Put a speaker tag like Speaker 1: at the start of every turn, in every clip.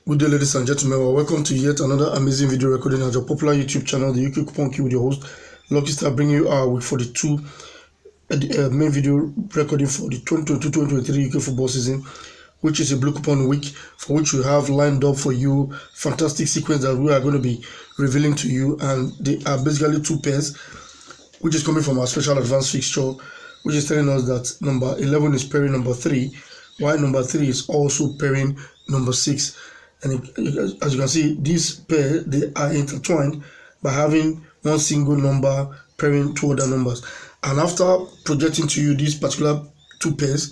Speaker 1: Good day, ladies and gentlemen. Well, welcome to yet another amazing video recording at your popular YouTube channel, the UK Coupon Key, with your host Lucky Star, bringing you our week 42 main video recording for the 2022-2023 UK football season, which is a blue coupon week, for which we have lined up for you fantastic sequence that we are going to be revealing to you, and they are basically two pairs, which is coming from our special advance fixture, which is telling us that number 11 is pairing number 3, while number 3 is also pairing number 6. And as you can see, this pair, they are intertwined by having one single number pairing two other numbers. And after projecting to you these particular two pairs,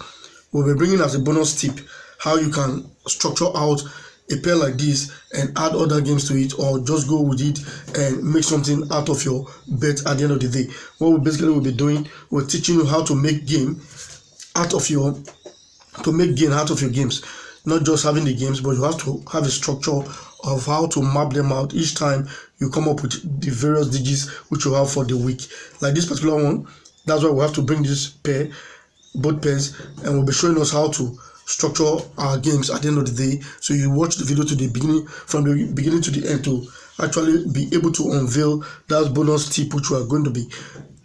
Speaker 1: we'll be bringing as a bonus tip how you can structure out a pair like this and add other games to it, or just go with it and make something out of your bet at the end of the day. What we basically will be doing, we're teaching you how to make gain out of your games. Not just having the games, but you have to have a structure of how to map them out each time you come up with the various digits which you have for the week. Like this particular one, that's why we have to bring this pair, both pairs, and we'll be showing us how to structure our games at the end of the day. So you watch the video to the beginning, from the beginning to the end, to actually be able to unveil that bonus tip which we are going to be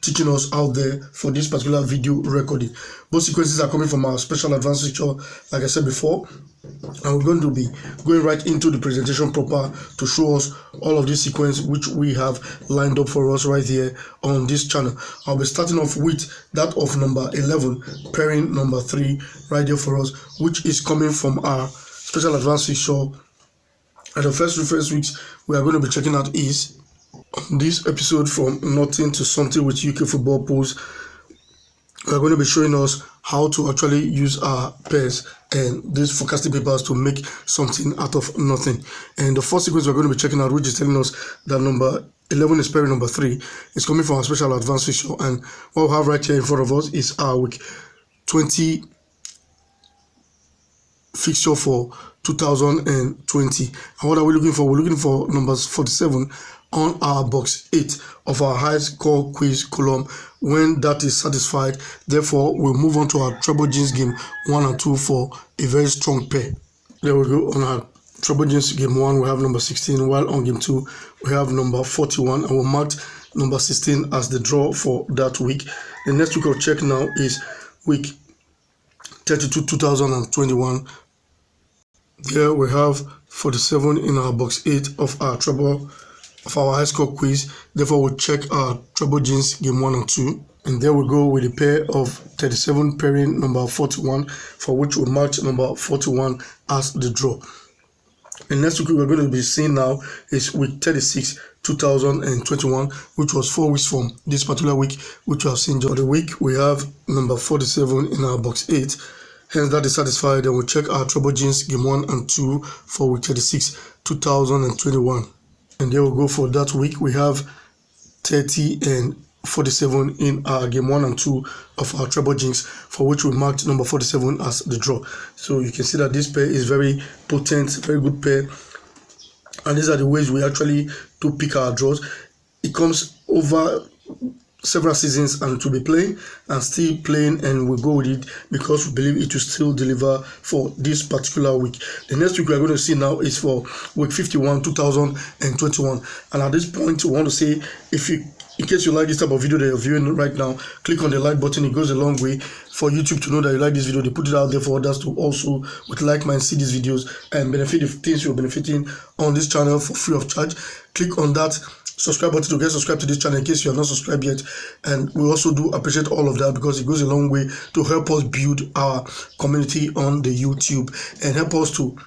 Speaker 1: teaching us out there for this particular video recording. Both sequences are coming from our special advanced feature, like I said before, and we're going to be going right into the presentation proper to show us all of this sequence which we have lined up for us right here on this channel. I'll be starting off with that of number 11 pairing number 3 right there for us, which is coming from our special advanced feature. And the first reference which we are going to be checking out is this episode from Nothing to Something with UK Football Pools. We're going to be showing us how to actually use our pairs and these forecasting papers to make something out of nothing. And the first sequence we're going to be checking out, which is telling us that number 11 is pairing number 3, is coming from our special advanced fixture. And what we have right here in front of us is our week 20 fixture for 2020. And what are we looking for? We're looking for numbers 47 on our box 8 of our high score quiz column. When that is satisfied, therefore we'll move on to our treble jeans game 1 and 2 for a very strong pair. There we go. On our treble jeans game 1 we have number 16, while on game 2 we have number 41, and we'll mark number 16 as the draw for that week. The next week I'll check now is week 32 2021. There we have 47 in our box 8 of our treble of our high score quiz. Therefore we'll check our treble jeans game 1 and 2, and there we go with a pair of 37 pairing number 41, for which we marked number 41 as the draw. And next week we're going to be seeing now is week 36 2021, which was 4 weeks from this particular week, which we have seen. For the week we have number 47 in our box 8. Hence that is satisfied, and we'll check our treble jeans game 1 and 2 for week 36 2021. And there we go. For that week we have 30 and 47 in our game 1 and 2 of our treble jeans, for which we marked number 47 as the draw. So you can see that this pair is very potent, very good pair, and these are the ways we actually do pick our draws. It comes over several seasons and to be playing and still playing, and we'll go with it because we believe it will still deliver for this particular week. The next week we are going to see now is for week 51 2021, and at this point we want to say, in case you like this type of video that you're viewing right now, click on the like button. It goes a long way for YouTube to know that you like this video. They put it out there for others to also, with like mind, see these videos and benefit the things you're benefiting on this channel for free of charge. Click on that subscribe button to get subscribed to this channel in case you are not subscribed yet. And we also do appreciate all of that, because it goes a long way to help us build our community on the YouTube and help us to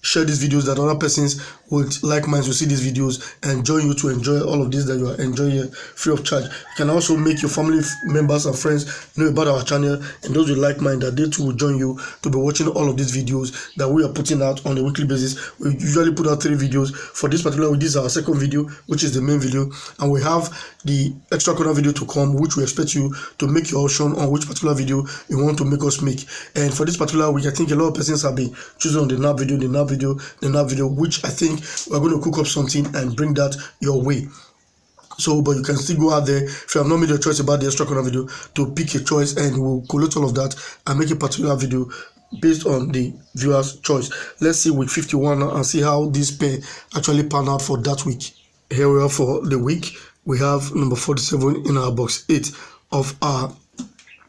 Speaker 1: share these videos that other persons with like minds will see these videos and join you to enjoy all of this that you are enjoying here free of charge. You can also make your family members and friends know about our channel, and those with like mind, that they too will join you to be watching all of these videos that we are putting out on a weekly basis. We usually put out 3 videos. For this particular week, this is our second video, which is the main video, and we have the extra corner video to come, which we expect you to make your option on which particular video you want to make us make. And for this particular week, I think a lot of persons have been choosing on the NAP video, which I think we're going to cook up something and bring that your way. So, but you can still go out there, if you have not made your choice about the extra corner video, to pick a choice, and we'll collect all of that and make a particular video based on the viewer's choice. Let's see week 51 now and see how this pair actually pan out for that week. Here we are for the week. We have number 47 in our box 8 of our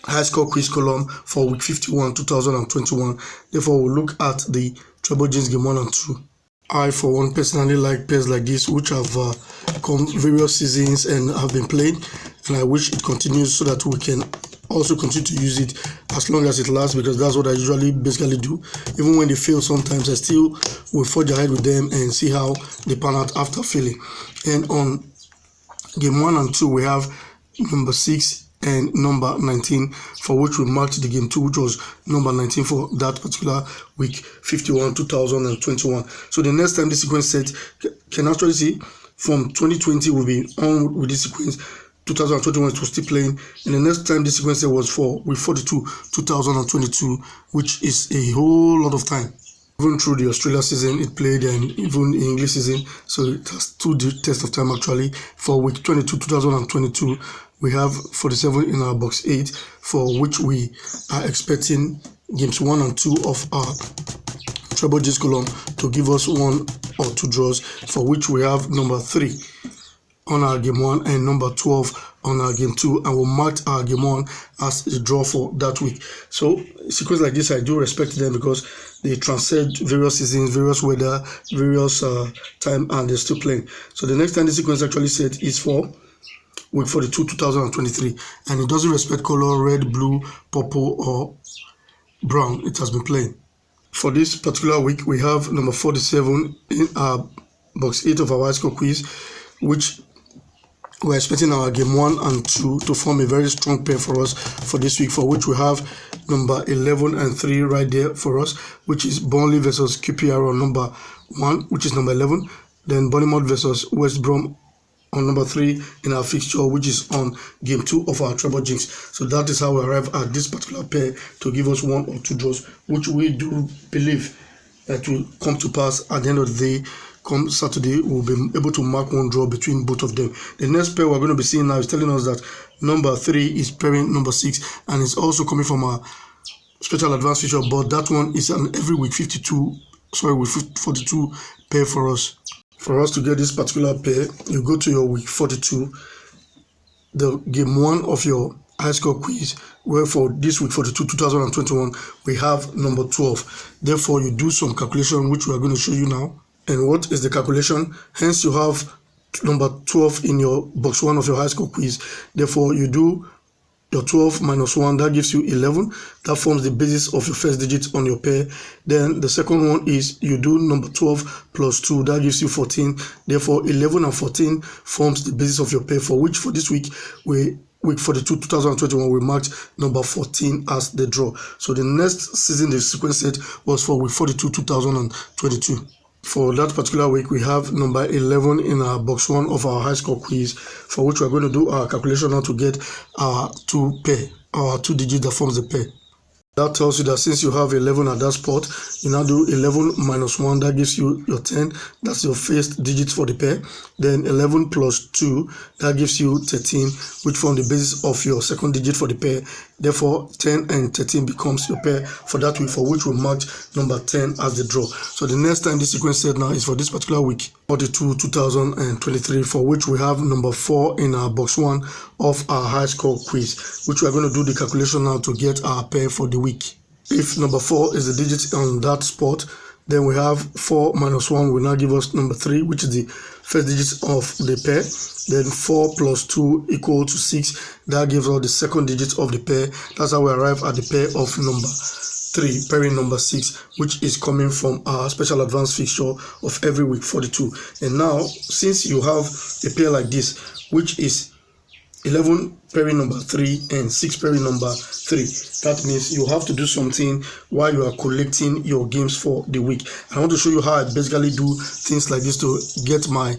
Speaker 1: high score quiz column for week 51 2021. Therefore, we'll look at the treble Jinx game 1 and 2. I, for one, personally like pairs like this, which have come various seasons and have been played, and I wish it continues so that we can also continue to use it as long as it lasts, because that's what I usually basically do. Even when they fail sometimes, I still will forge ahead with them and see how they pan out after failing. And on game 1 and 2, we have number 6 and number 19, for which we marked the game 2, which was number 19 for that particular week 51 2021. So the next time this sequence set can actually see from 2020 will be on with this sequence. 2021 it was still playing, and the next time this sequence set was for week 42 2022, which is a whole lot of time. Even through the Australia season it played, and even the English season, so it has 2 test of time actually. For week 22 2022, we have 47 in our box 8, for which we are expecting games 1 and 2 of our treble Jinx column to give us 1 or 2 draws, for which we have number 3 on our game 1 and number 12 on our game 2, and we'll mark our game 1 as a draw for that week. So sequence like this, I do respect them because they transcend various seasons, various weather, various time, and they're still playing. So the next time the sequence actually set is for week 42 2023, and it doesn't respect color red, blue, purple, or brown. It has been playing. For this particular week, we have number 47 in our box 8 of our high score quiz, which we're expecting our game 1 and 2 to form a very strong pair for us for this week, for which we have number 11 and 3 right there for us, which is Burnley versus QPR on number 1, which is number 11, then Bournemouth versus West Brom on number 3 in our fixture, which is on game 2 of our treble Jinx. So that is how we arrive at this particular pair to give us 1 or 2 draws, which we do believe that will come to pass at the end of the day. Come Saturday, we'll be able to mark 1 draw between both of them. The next pair we're going to be seeing now is telling us that number 3 is pairing number 6, and it's also coming from a special advanced feature, but that one is an every week 42 pair for us. For us to get this particular pair, you go to your week 42, the game 1 of your high score quiz, where for this week 42 2021 we have number 12. Therefore, you do some calculation, which we are going to show you now. And what is the calculation? Hence, you have number 12 in your box 1 of your high score quiz. Therefore, you do your 12 minus 1, that gives you 11. That forms the basis of your first digit on your pair. Then the second one is you do number 12 plus 2, that gives you 14. Therefore, 11 and 14 forms the basis of your pair, for which for this week, week 42 2021, we marked number 14 as the draw. So the next season the sequence set was for week 42 2022. For that particular week, we have number 11 in our box 1 of our high score quiz, for which we're going to do our calculation now to get our 2 digits that forms the pair. That tells you that since you have 11 at that spot, you now do 11 minus 1, that gives you your 10. That's your first digit for the pair. Then 11 plus 2, that gives you 13, which form the basis of your second digit for the pair. Therefore, 10 and 13 becomes your pair for that week, for which we marked number 10 as the draw. So the next time this sequence set now is for this particular week, 42 2023, for which we have number 4 in our box 1 of our high score quiz, which we are going to do the calculation now to get our pair for the week. If number 4 is the digit on that spot, then we have 4 minus 1 will now give us number 3, which is the first digit of the pair. Then 4 plus 2 equal to 6. That gives us the second digit of the pair. That's how we arrive at the pair of number 3, pairing number 6, which is coming from our special advanced fixture of every week 42. And now, since you have a pair like this, which is 11 pairing number 3 and 6 pairing number 3, that means you have to do something while you are collecting your games for the week. I want to show you how I basically do things like this to get my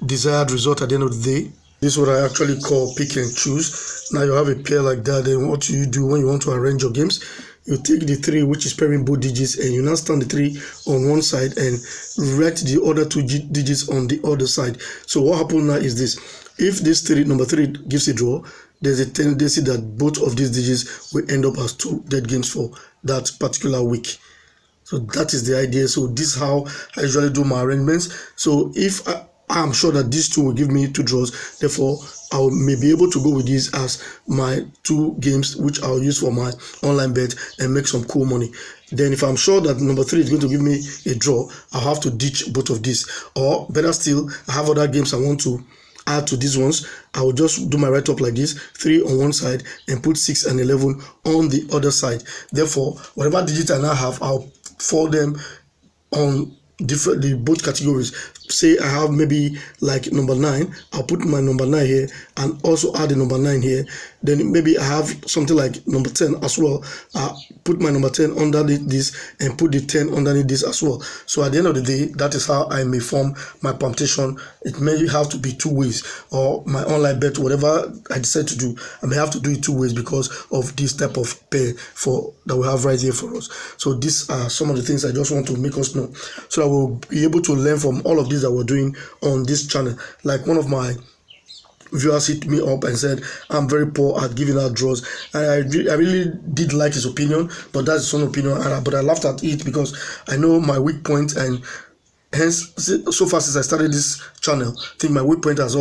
Speaker 1: desired result at the end of the day. This is what I actually call pick and choose. Now you have a pair like that, then what do you do when you want to arrange your games? You take the 3, which is pairing both digits, and you now stand the 3 on one side and write the other 2 digits on the other side. So what happens now is this: if this number 3 gives a draw, there's a tendency that both of these digits will end up as 2 dead games for that particular week. So that is the idea. So this is how I usually do my arrangements. So if I'm sure that these two will give me 2 draws, therefore I may be able to go with these as my 2 games which I'll use for my online bet and make some cool money. Then if I'm sure that number 3 is going to give me a draw, I'll have to ditch both of these. Or better still, I have other games I want to add to these ones. I will just do my write-up like this: 3 on one side and put 6 and 11 on the other side. Therefore, whatever digit I now have, I'll fold them on both categories. Say I have maybe like number 9, I'll put my number 9 here and also add the number 9 here. Then maybe I have something like number 10 as well. Put my number 10 underneath this and put the 10 underneath this as well. So at the end of the day, that is how I may form my permutation. It may have to be 2 ways, or my online bet, whatever I decide to do, I may have to do it 2 ways because of this type of pair that we have right here for us. So these are some of the things I just want to make us know, so that we'll be able to learn from all of these that we're doing on this channel. Like one of my viewers hit me up and said I'm very poor at giving out draws, and I really did like his opinion, but that's his own opinion. But I laughed at it because I know my weak point, and hence so far since I started this channel, I think my weak point has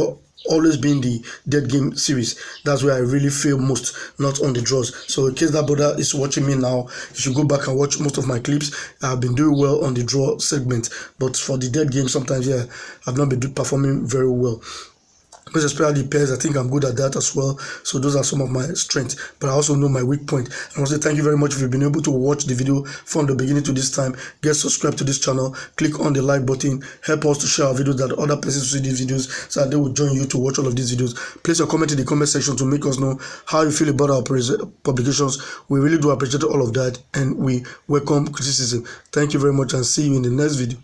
Speaker 1: always been the dead game series. That's where I really fail most, not on the draws. So in case that brother is watching me now, you should go back and watch most of my clips. I've been doing well on the draw segment, but for the dead game, sometimes I've not been performing very well. Because especially pairs, I think I'm good at that as well. So those are some of my strengths, but I also know my weak point. I want to say thank you very much if you've been able to watch the video from the beginning to this time. Get subscribed to this channel, click on the like button, help us to share our videos that other persons see these videos so that they will join you to watch all of these videos. Place your comment in the comment section to make us know how you feel about our publications. We really do appreciate all of that, and we welcome criticism. Thank you very much, and see you in the next video.